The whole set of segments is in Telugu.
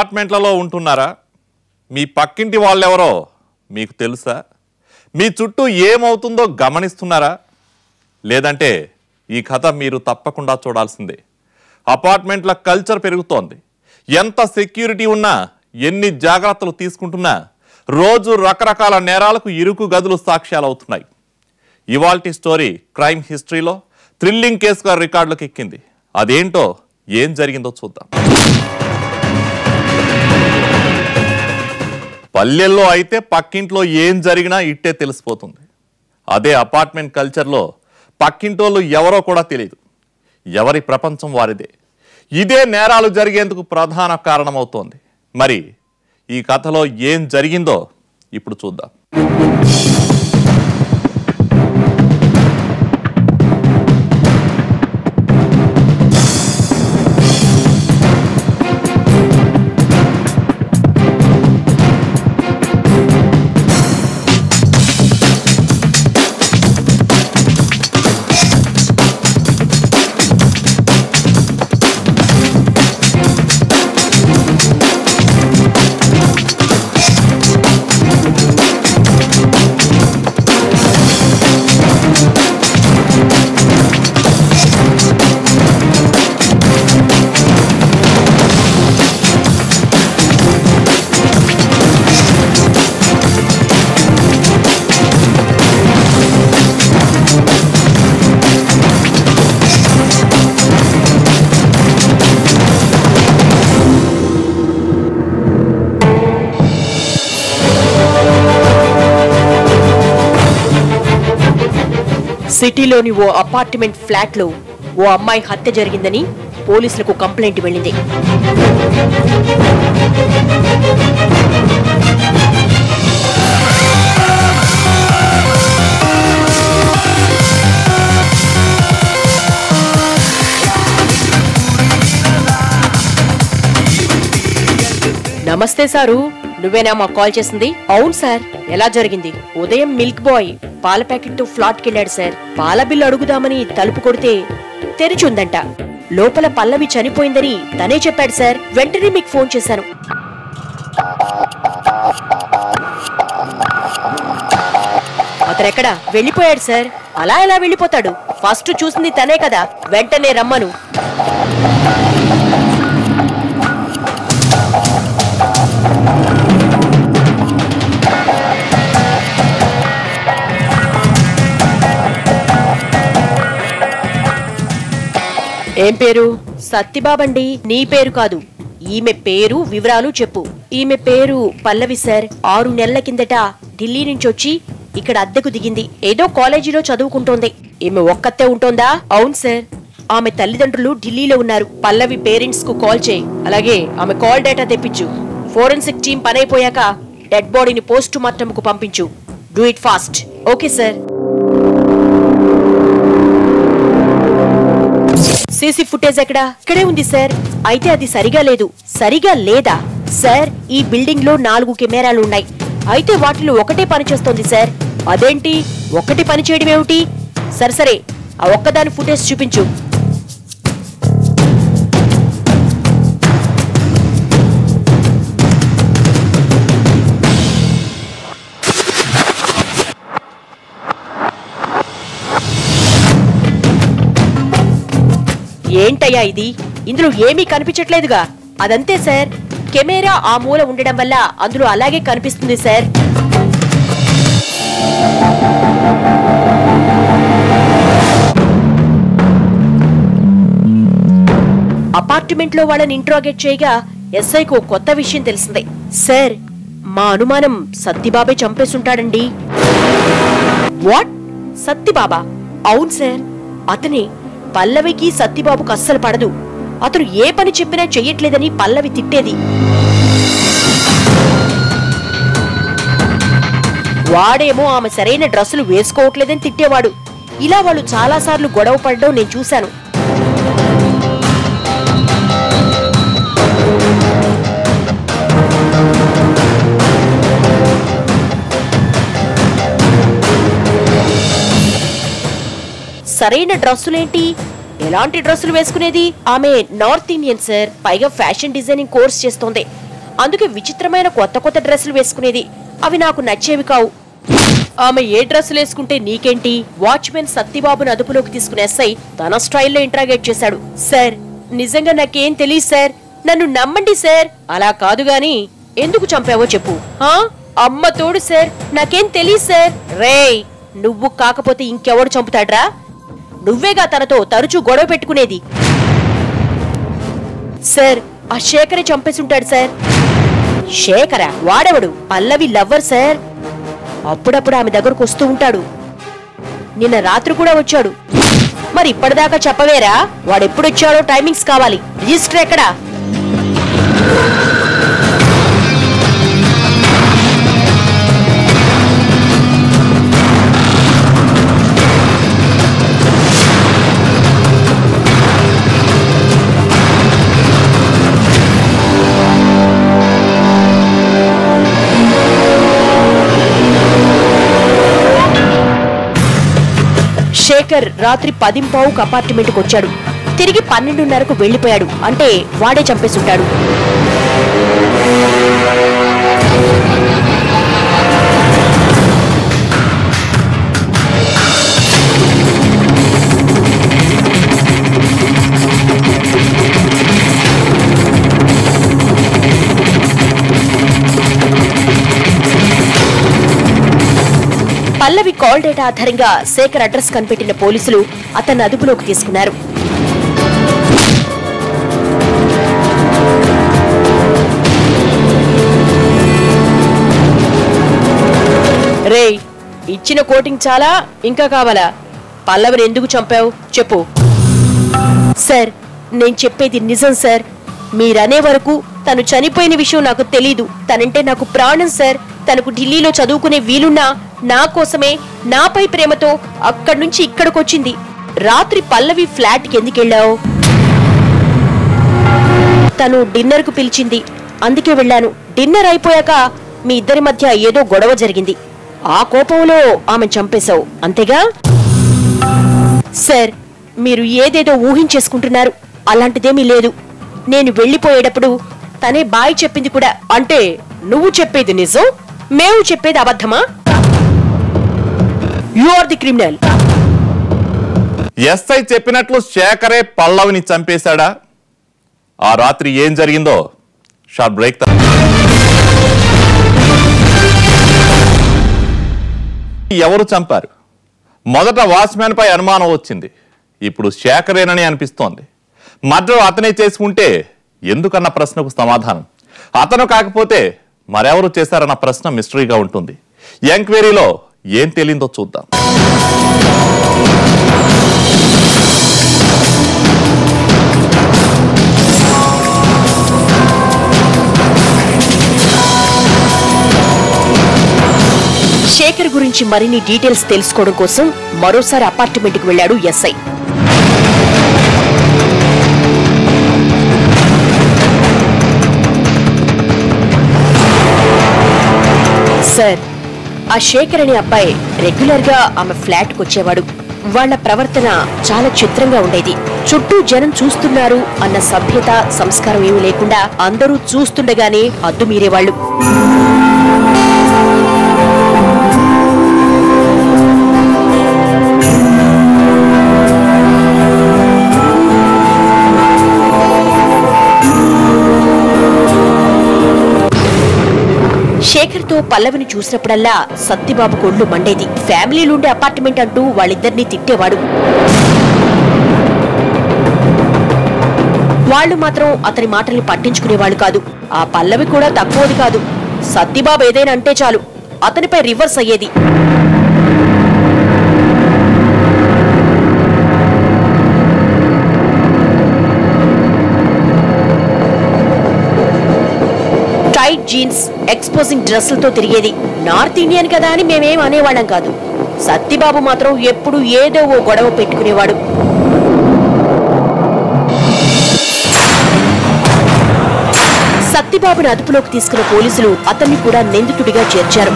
అపార్ట్మెంట్లలో ఉంటున్నారా? మీ పక్కింటి వాళ్ళెవరో మీకు తెలుసా? మీ చుట్టూ ఏమవుతుందో గమనిస్తున్నారా? లేదంటే ఈ కథ మీరు తప్పకుండా చూడాల్సిందే. అపార్ట్మెంట్ల కల్చర్ పెరుగుతోంది. ఎంత సెక్యూరిటీ ఉన్నా, ఎన్ని జాగ్రత్తలు తీసుకుంటున్నా రోజు రకరకాల నేరాలకు ఇరుకు గదులు సాక్ష్యాలవుతున్నాయి. ఇవాల్టి స్టోరీ క్రైమ్ హిస్టరీలో థ్రిల్లింగ్ కేసుగా రికార్డులకు ఎక్కింది. అదేంటో, ఏం జరిగిందో చూద్దాం. పల్లెల్లో అయితే పక్కింట్లో ఏం జరిగినా ఇట్టే తెలిసిపోతుంది. అదే అపార్ట్మెంట్ కల్చర్లో పక్కింటోళ్ళు ఎవరో కూడా తెలియదు. ఎవరి ప్రపంచం వారిదే. ఇదే నేరాలు జరిగేందుకు ప్రధాన కారణమవుతోంది. మరి ఈ కథలో ఏం జరిగిందో ఇప్పుడు చూద్దాం. సిటీలోని ఓ అపార్ట్మెంట్ ఫ్లాట్ లో ఓ అమ్మాయి హత్య జరిగిందని పోలీసులకు కంప్లైంట్ వెళ్ళింది. నమస్తే సారు, నువ్వేనా మా కాల్ చేసింది? అవును సార్, ఎలా జరిగింది? ఉదయం మిల్క్ బాయ్ పాల ప్యాకెట్ తో ఫ్లాట్ కెళ్ళాడు సార్. పాల బిల్లు అడుగుదామని తలుపు కొడితే తెరిచి ఉందంట. లోపల పల్లవి చనిపోయిందని తనే చెప్పాడు సార్. వెంటనే మీకు ఫోన్ చేశాను. అతనెక్కడ? వెళ్ళిపోయాడు సార్. అలా ఎలా వెళ్ళిపోతాడు? ఫస్ట్ చూసింది తనే కదా. వెంటనే రమ్మను. ఏం పేరు? సత్తిబాబండి. నీ పేరు కాదు, ఈమె పేరు వివరాలు చెప్పు. ఈమె పేరు పల్లవి సార్. 6 నెలల కిందట ఢిల్లీ నుంచి వచ్చి ఇక్కడ అద్దెకు దిగింది. ఏదో కాలేజీలో చదువుకుంటోంది. ఈమె ఒక్కతే ఉంటోందా? అవును సార్, ఆమె తల్లిదండ్రులు ఢిల్లీలో ఉన్నారు. పల్లవి పేరెంట్స్ కు కాల్ చేయి. అలాగే ఆమె కాల్ డేటా తెప్పించు. ఫోరెన్సిక్ టీం పనైపోయాక డెడ్ బాడీని పోస్ట్ మార్టం కు పంపించు. Do it fast. Okay sir. CC footage ఎక్కడా? ఇక్కడే ఉంది సార్. అయితే అది సరిగా లేదు. సరిగా లేదా సార్? ఈ బిల్డింగ్ లో 4 కెమెరాలు ఉన్నాయి. అయితే వాటిలో ఒకటే పనిచేస్తోంది సార్. అదేంటి ఒకటి పని చేయడం ఏమిటి? సరే, ఆ ఒక్కదాని ఫుటేజ్ చూపించు. ఏంటయ్యా ఇది? ఇందులో ఏమీ కనిపించట్లేదుగా. అదంతే సార్, కెమెరా ఆ మూల ఉండడం వల్ల అందులో అలాగే కనిపిస్తుంది సార్. అపార్ట్మెంట్ లో వాళ్ళని ఇంట్రాగేట్ చేయగా ఎస్ఐకు కొత్త విషయం తెలిసింది. సార్, మా అనుమానం సత్తిబాబే చంపేస్తుంటాడండి. వాట్? సత్తిబాబా? అవును సార్, అతనే. పల్లవికి సత్తిబాబుకు అస్సలు పడదు. అతను ఏ పని చెప్పినా చెయ్యట్లేదని పల్లవి తిట్టేది. వాడేమో ఆమె సరైన డ్రెస్సులు వేసుకోవట్లేదని తిట్టేవాడు. ఇలా వాళ్ళు చాలాసార్లు గొడవ పడడం నేను చూశాను. సరైన డ్రెస్సులేంటి? ఎలాంటి డ్రెస్సులు వేసుకునేది? ఆమె నార్త్ ఇండియన్ సార్. పైగా ఫ్యాషన్ డిజైనింగ్ కోర్స్ చేస్తోంది. అందుకే విచిత్రమైన కొత్త కొత్త డ్రెస్సులు వేసుకునేది. అవి నాకు నచ్చేవి కావు. ఆమె ఏ డ్రెస్సులు వేసుకుంటే నీకేంటి? వాచ్మెన్ సత్తిబాబును అదుపులోకి తీసుకునే ఎస్ఐ తన స్టైల్లో ఇంట్రాగేట్ చేశాడు. సార్, నిజంగా నాకేం తెలియదు సార్, నన్ను నమ్మండి సార్. అలా కాదు గాని ఎందుకు చంపావో చెప్పు. అమ్మ తోడు సార్, నాకేం తెలియదు సార్. రేయ్, నువ్వు కాకపోతే ఇంకెవడు చంపుతాడ్రా? నువ్వేగా తనతో తరచూ గొడవ పెట్టుకునేది. సార్, ఆ శేఖరే చంపేసుంటాడు సార్. శేఖరా? వాడెవడు? పల్లవి లవ్వర్ సార్. అప్పుడప్పుడు ఆమె దగ్గరకు వస్తూ ఉంటాడు. నిన్న రాత్రి కూడా వచ్చాడు. మరి ఇప్పటిదాకా చెప్పవేరా? వాడెప్పుడొచ్చాడో టైమింగ్స్ కావాలి. రిజిస్టర్ ఎక్కడా? శేఖర్ రాత్రి 10:15కు అపార్ట్మెంట్కి వచ్చాడు. తిరిగి 12:30కు వెళ్లిపోయాడు. అంటే వాడే చంపేసుంటాడు. పల్లవి కాల్ డేటా ఆధారంగా శేఖర్ అడ్రస్ కనిపెట్టిన పోలీసులు అతన్ని అదుపులోకి తీసుకున్నారు. రేయ్, ఇచ్చిన కోటింగ్ చాలా, ఇంకా కావాలా? పల్లవిని ఎందుకు చంపావు చెప్పు. సార్, నేను చెప్పేది నిజం సార్. మీరనే వరకు తను చనిపోయిన విషయం నాకు తెలీదు. తనంటే నాకు ప్రాణం సార్. తనకు ఢిల్లీలో చదువుకునే వీలున్నా నా కోసమే, నాపై ప్రేమతో అక్కడి నుంచి ఇక్కడికొచ్చింది. రాత్రి పల్లవి ఫ్లాట్కి ఎందుకెళ్ళావు? తను డిన్నర్ కు పిలిచింది, అందుకే వెళ్ళాను. డిన్నర్ అయిపోయాక మీ ఇద్దరి మధ్య ఏదో గొడవ జరిగింది. ఆ కోపంలో ఆమె చంపేశావు, అంతేగా? సార్, మీరు ఏదేదో ఊహించేసుకుంటున్నారు. అలాంటిదేమీ లేదు. నేను వెళ్లిపోయేటప్పుడు తనే బాయ్ చెప్పింది కూడా. అంటే నువ్వు చెప్పేది నిజం, మేము చెప్పేది అబద్ధమా? You are the criminal. SI చెప్పినట్లు శేఖరే పల్లవిని చంపేశాడా? ఆ రాత్రి ఏం జరిగిందో షార్ట్ బ్రేక్. ఎవరు చంపారు? మొదట వాచ్మ్యాన్ పై అనుమానం వచ్చింది. ఇప్పుడు శేఖరేనని అనిపిస్తోంది. మర్డర్ అతనే చేసుకుంటే ఎందుకన్న ప్రశ్నకు సమాధానం అతను కాకపోతే మరెవరు చేశారన్న ప్రశ్న మిస్టరీగా ఉంటుంది. ఎంక్వైరీలో ఏం తేలిందో చూద్దాం. శేఖర్ గురించి మరిన్ని డీటెయిల్స్ తెలుసుకోవడం కోసం మరోసారి అపార్ట్మెంట్కి వెళ్లాడు ఎస్ఐ. సార్, ఆ శేఖర్ అనే అబ్బాయి రెగ్యులర్ గా ఆమె ఫ్లాట్ కు వచ్చేవాడు. వాళ్ల ప్రవర్తన చాలా చిత్రంగా ఉండేది. చుట్టూ జనం చూస్తున్నారు అన్న సభ్యత, సంస్కారం ఏమీ లేకుండా అందరూ చూస్తుండగానే హద్దు మీరేవాళ్లు. శేఖర్ తో పల్లవిని చూసినప్పుడల్లా సత్తిబాబు కొళ్ళు మండేది. ఫ్యామిలీలుండే అపార్ట్మెంట్ అంటూ వాళ్ళిద్దరినీ తిట్టేవాడు. వాళ్లు మాత్రం అతని మాటల్ని పట్టించుకునేవాళ్లు కాదు. ఆ పల్లవి కూడా తక్కువది కాదు. సత్తిబాబు ఏదైనా అంటే చాలు అతనిపై రివర్స్ అయ్యేది. టైట్ జీన్స్, ఎక్స్పోజింగ్ డ్రెస్సులతో తిరిగేది. నార్త్ ఇండియన్ కదా అని మేమేం అనేవాళ్ళం కాదు. సత్తిబాబు మాత్రం ఎప్పుడు ఏదో ఓ గొడవ పెట్టుకునేవాడు. సత్తిబాబుని అదుపులోకి తీసుకున్న పోలీసులు అతన్ని కూడా నిందితుడిగా చేర్చారు.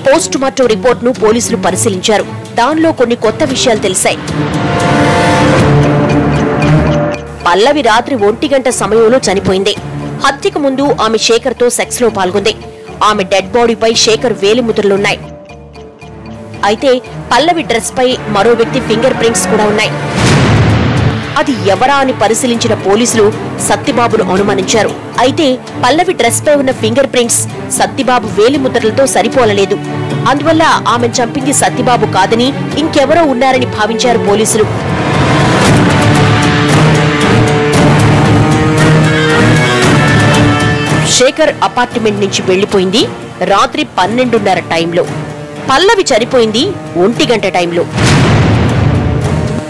పోస్ట్ మార్టం రిపోర్ట్ ను పోలీసులు పరిశీలించారు. దానిలో కొన్ని కొత్త విషయాలు తెలిసాయి. పల్లవి రాత్రి 1 గంట సమయంలో చనిపోయింది. హత్యకు ముందు ఆమె శేఖర్తో సెక్స్ లో పాల్గొంది. ఆమె డెడ్ బాడీపై శేఖర్ వేలిముద్రలున్నాయి. అయితే పల్లవి డ్రెస్ పై మరో వ్యక్తి ఫింగర్ ప్రింట్స్ కూడా ఉన్నాయి. అది ఎవరా అని పరిశీలించిన పోలీసులు సత్తిబాబును అనుమానించారు. అయితే పల్లవి డ్రెస్ పై ఉన్న ఫింగర్ ప్రింట్స్ సత్తిబాబు వేలిముద్రలతో సరిపోలలేదు. అందువల్ల ఆమెను చంపింది సత్తిబాబు కాదని ఇంకెవరో ఉన్నారని భావించారు పోలీసులు. శేఖర్ అపార్ట్మెంట్ నుంచి వెళ్లిపోయింది రాత్రి 12:30 టైంలో. పల్లవి చనిపోయింది 1 గంట టైంలో.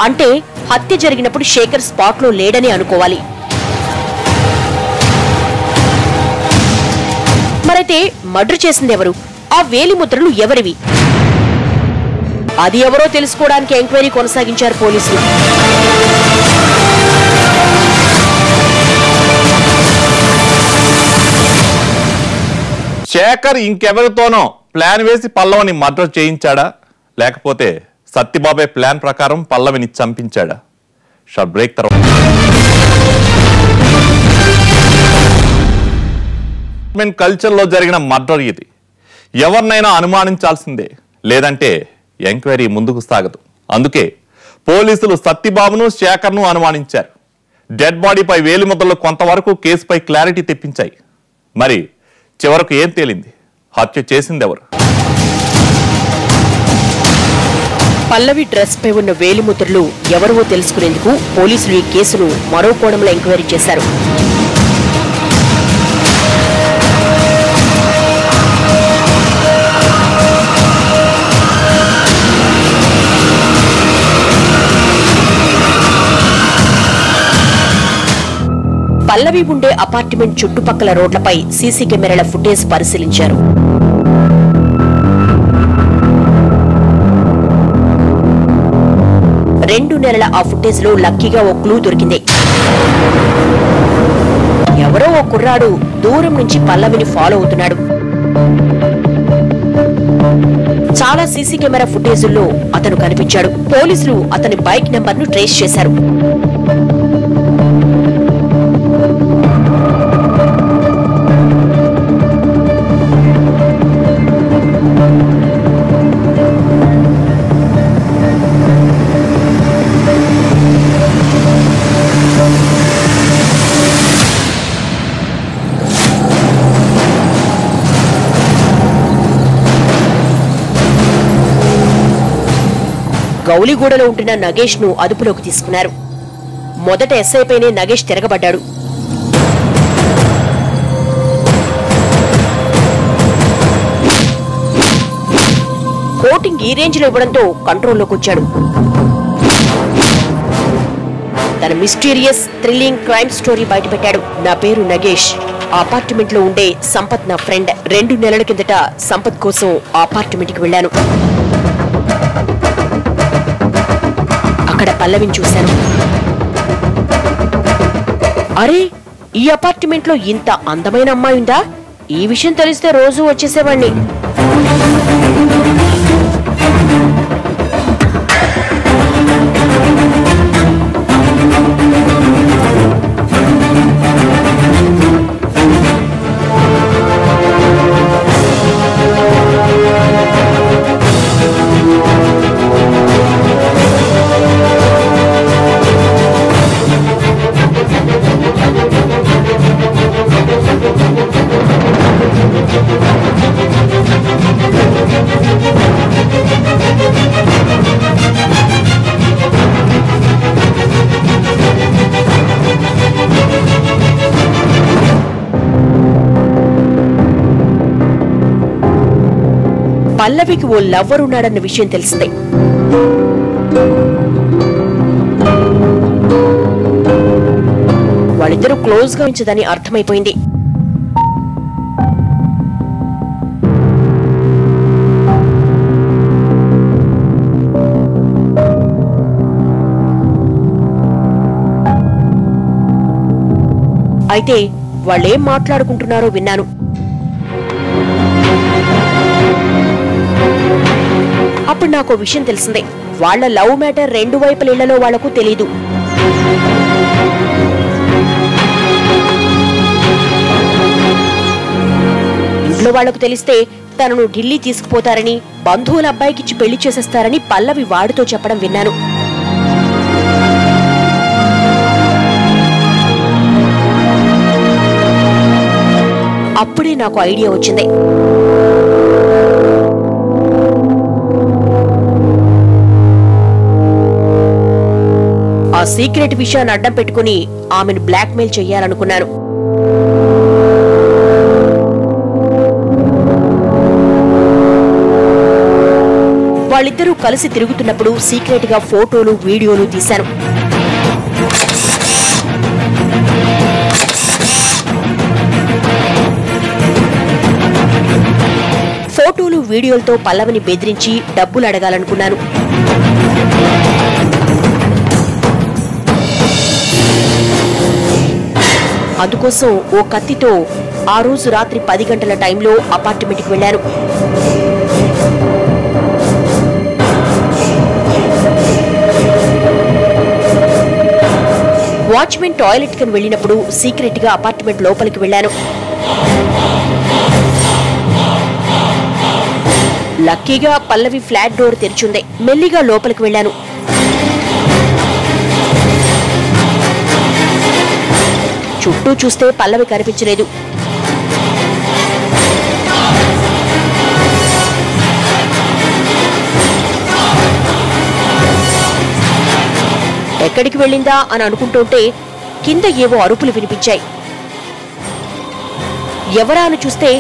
అంటే హత్య జరిగినప్పుడు శేఖర్ స్పాట్ లో లేడని అనుకోవాలి. మరైతే మర్డర్ చేసిందెవరు? ఆ వేలిముద్రలు ఎవరివి? అది ఎవరో తెలుసుకోవడానికి ఎంక్వైరీ కొనసాగించారు పోలీసులు. శేఖర్ ఇంకెవరితోనో ప్లాన్ వేసి పల్లవిని మర్డర్ చేయించాడా, లేకపోతే సత్తిబాబే ప్లాన్ ప్రకారం పల్లవిని చంపించాడా? షార్ట్ బ్రేక్ తర్వాత కల్చర్లో జరిగిన మర్డర్ ఇది. ఎవరినైనా అనుమానించాల్సిందే, లేదంటే ఎంక్వైరీ ముందుకు సాగదు. అందుకే పోలీసులు సత్తిబాబును శేఖర్ను అనుమానించారు. డెడ్ బాడీపై వేలిముద్రలు కొంతవరకు కేసుపై క్లారిటీ తెప్పించాయి. మరి చివరకు ఏం తేలింది? హత్య చేసిందెవరు? పల్లవి డ్రెస్ పై ఉన్న వేలిముద్రలు ఎవరో తెలుసుకునేందుకు పోలీసులు ఈ కేసును మరో కోణంలో ఎంక్వైరీ చేశారు. పల్లవి ఉండే అపార్ట్మెంట్ చుట్టుపక్కల రోడ్లపై సీసీ కెమెరాల ఫుటేజ్ పరిశీలించారు. రెండు నెలల ఆ ఫుటేజ్ లో లక్కీగా ఓ క్లూ దొరికింది. ఎవరో ఓ కుర్రాడు దూరం నుంచి పల్లవిని ఫాలో అవుతున్నాడు. చాలా సీసీ కెమెరా ఫుటేజుల్లో అతను కనిపించాడు. పోలీసులు అతని బైక్ నెంబర్ ను ట్రేస్ చేశారు. గౌలిగూడలో ఉంటున్న నగేష్ ను అదుపులోకి తీసుకున్నారు. మొదట ఎస్ఐ పైనే నగేష్ తిరగబడ్డాడు. కోటింగ్ ఈ రేంజ్ లో ఇవ్వడంతో కంట్రోల్లోకి వచ్చాడు. తన మిస్టీరియస్ థ్రిల్లింగ్ క్రైమ్ స్టోరీ బయటపెట్టాడు. నా పేరు నగేష్. ఆ అపార్ట్మెంట్ లో ఉండే సంపత్ నా ఫ్రెండ్. 2 నెలల కిందట సంపత్ కోసం ఆ అపార్ట్మెంట్ కి వెళ్లాను. అక్కడ పల్లవిని చూశాను. అరే, ఈ అపార్ట్మెంట్ లో ఇంత అందమైన అమ్మాయి ఉందా? ఈ విషయం తెలిస్తే రోజు వచ్చేసేవాణ్ణి. పల్లవికి ఓ లవ్వర్ ఉన్నాడన్న విషయం తెలిసిందే. వాళ్ళిద్దరూ క్లోజ్ గా ఉంచదని అర్థమైపోయింది. అయితే వాళ్ళేం మాట్లాడుకుంటున్నారో విన్నాను. అప్పుడు నాకు విషయం తెలిసిందే. వాళ్ల లవ్ మ్యాటర్ 2 వైపుల ఇళ్లలో వాళ్లకు తెలీదు. ఇంట్లో వాళ్లకు తెలిస్తే తనను ఢిల్లీ తీసుకుపోతారని, బంధువుల అబ్బాయికిచ్చి పెళ్లి చేసేస్తారని పల్లవి వాడితో చెప్పడం విన్నాను. అప్పుడే నాకు ఐడియా వచ్చింది. ఆ సీక్రెట్ విషయాన్ని అడ్డం పెట్టుకుని ఆమెను బ్లాక్మెయిల్ చెయ్యాలనుకున్నాను. వాళ్ళిద్దరూ కలిసి తిరుగుతున్నప్పుడు సీక్రెట్ గా ఫోటోలు, వీడియోలు తీశాను. ఫోటోలు, వీడియోలతో పల్లవిని బెదిరించి డబ్బులు అడగాలనుకున్నాను. అందుకోసం ఓ కత్తితో ఆ రోజు రాత్రి 10 గంటల టైంలో అపార్ట్మెంట్కి వెళ్లాను. వాచ్మెన్ టాయిలెట్ కి వెళ్ళినప్పుడు సీక్రెట్ గా అపార్ట్మెంట్ లోపలికి వెళ్లాను. లక్కీగా పల్లవి ఫ్లాట్ డోర్ తెరిచుంది. మెల్లిగా లోపలికి వెళ్లాను. చుట్టూ చూస్తే పల్లవి కనిపించలేదు. ఎక్కడికి వెళ్ళిందా అని అనుకుంటుంటే కింద ఏవో అరుపులు వినిపించాయి. ఎవరా అని చూస్తే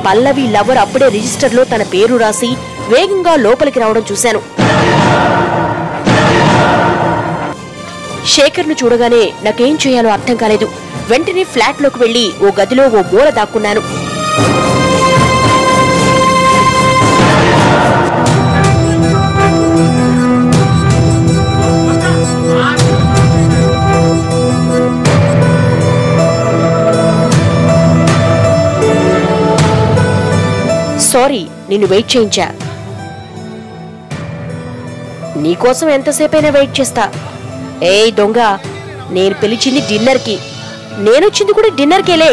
పల్లవి లవర్ అప్పుడే రిజిస్టర్లో తన పేరు రాసి వేగంగా లోపలికి రావడం చూశాను. శేఖర్ను చూడగానే నాకేం చేయాలో అర్థం కాలేదు. వెంటనే ఫ్లాట్లోకి వెళ్లి ఓ గదిలో ఓ మూల దాక్కున్నాను. సారీ, నిన్ను వెయిట్ చేయించా. నీకోసం ఎంతసేపైనా వెయిట్ చేస్తా. ఏయ్ దొంగ, నేను పిలిచింది డిన్నర్కి. నేనొచ్చింది కూడా డిన్నర్కేలే.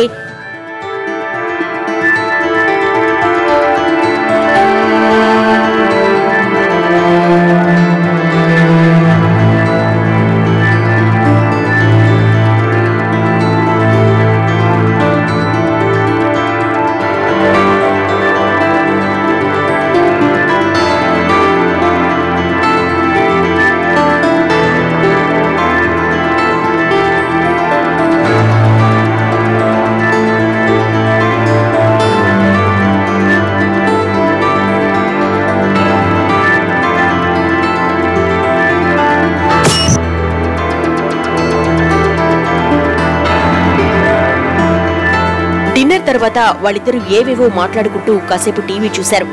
డిన్నర్ తర్వాత వాళ్ళిద్దరూ ఏవేవో మాట్లాడుకుంటూ కాసేపు టీవీ చూశారు.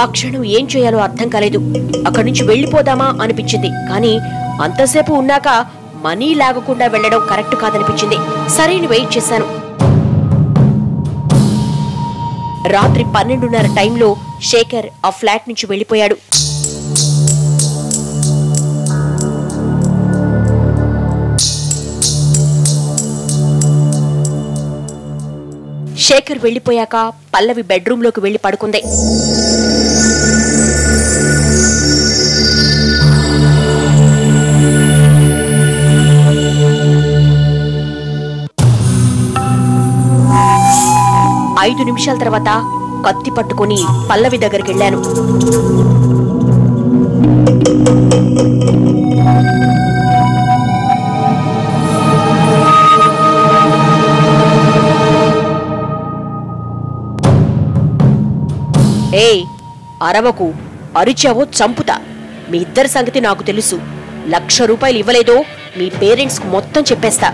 ఆ క్షణం ఏం చేయాలో అర్థం కాలేదు. అక్కడి నుంచి వెళ్లిపోదామా అనిపించింది. కానీ అంతసేపు ఉన్నాక మనీ లాగకుండా వెళ్లడం కరెక్ట్ కాదనిపించింది. సరైన వెయిట్ చేశాను. రాత్రి 12:30 టైంలో శేఖర్ ఆ ఫ్లాట్ నుంచి వెళ్లిపోయాడు. శేఖర్ వెళ్లిపోయాక పల్లవి బెడ్రూంలోకి వెళ్లి పడుకుంది. 5 నిమిషాల తర్వాత కత్తి పట్టుకుని పల్లవి దగ్గరికి వెళ్ళాను. ఏయ్, అరవకు, అరిచావో చంపుతా. మీ ఇద్దరి సంగతి నాకు తెలుసు. 1,00,000 రూపాయలు ఇవ్వలేదో మీ పేరెంట్స్కు మొత్తం చెప్పేస్తా.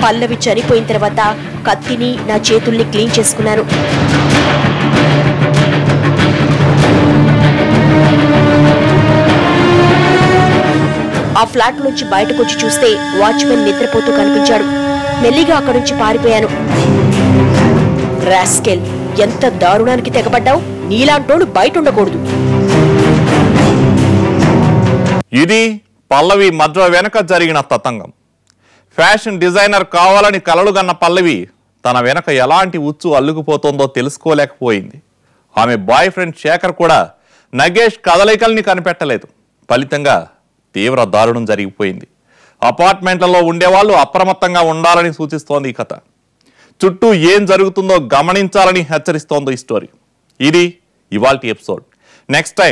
పల్లవి చనిపోయిన తర్వాత కత్తిని నా చేతుల్ని క్లీన్ చేసుకున్నాను. ఆ ఫ్లాట్ నుంచి బయటకొచ్చి చూస్తే వాచ్మెన్ నిద్రపోతూ కనిపించాడు. మెల్లిగా అక్కడి నుంచి పారిపోయాను. రాస్కెల్, ఎంత దారుణానికి తెగబడ్డావు. నీలాంటోడు బయట ఉండకూడదు. ఇది పల్లవి మధ్య వెనక జరిగిన తతంగం. ఫ్యాషన్ డిజైనర్ కావాలని కలలుగన్న పల్లవి తన వెనక ఎలాంటి ఉచ్చు అల్లుకుపోతుందో తెలుసుకోలేకపోయింది. ఆమె బాయ్ ఫ్రెండ్ శేఖర్ కూడా నగేష్ కదలికల్ని కనిపెట్టలేదు. ఫలితంగా తీవ్ర దారుణం జరిగిపోయింది. అపార్ట్మెంట్లలో ఉండేవాళ్ళు అప్రమత్తంగా ఉండాలని సూచిస్తోంది ఈ కథ. చుట్టూ ఏం జరుగుతుందో గమనించాలని హెచ్చరిస్తోంది ఈ స్టోరీ. ఇది ఇవాల్టి ఎపిసోడ్. Next time